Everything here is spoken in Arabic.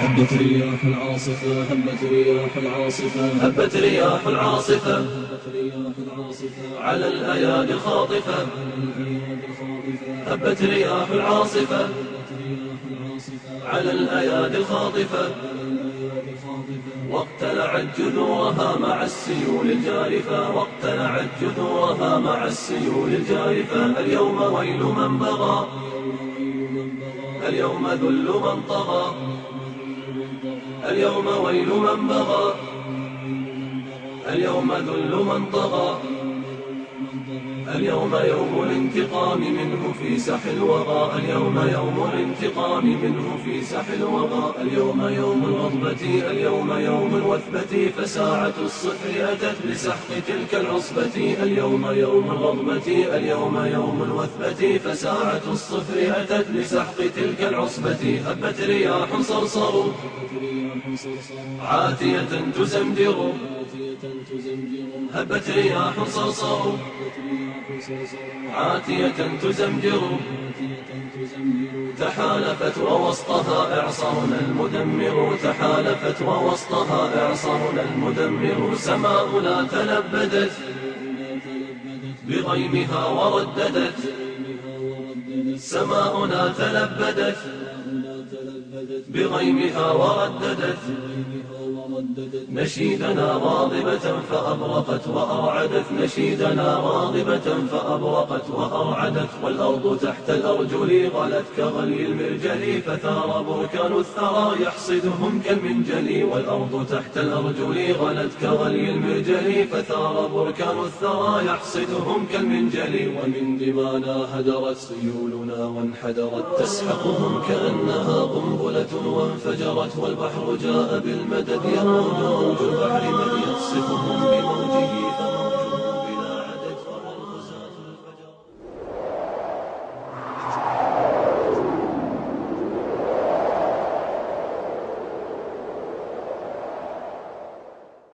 هبت رياح العاصفة هبت رياح العاصفة هبت رياح العاصفة على الأيادي الخاطفة هبت رياح العاصفة على الأيادي الخاطفة واقتلعت جذورها مع السيول الجارفة واقتلعت جذورها مع السيول الجارفة اليوم ويل من بغى اليوم ذل من طغى اليوم ويل من بغى اليوم ذل من طغى اليوم يوم الانتقام منه في ساح الوغى اليوم يوم الانتقام منه في ساح الوغى اليوم يوم الغضبة اليوم يوم الوثبة فساعة الصفر أتت لسحق تلك العصبة اليوم يوم الغضبة اليوم يوم الوثبة فساعة الصفر أتت لسحق تلك العصبة هبت رياح صرصر عاتية تزمجر هبت رياح صرصر عاتية تزمجر تحالفت ووسطها إعصارنا المدمر تحالفت ووسطها إعصارنا المدمر سماؤنا تلبدت بغيمها ورددت سماؤنا تلبدت بغيمها ورددت نشيدنا غاضبة فأبرقت وأرعدت نشيدنا غاضبة فأبرقت وأرعدت والأرض تحت الأرجل غلت كغلي المرجل فثار بركان الثرى يحصدهم كالمنجل والأرض تحت الأرجل غلت كغلي المرجل فثار بركان الثرى يحصدهم كالمنجل ومن دمانا هدرت سيولنا وانحدرت تسحقهم كأنها قنبلة وانفجرت والبحر جاء بالمدد يموج موج البحر من يقصفهم بموج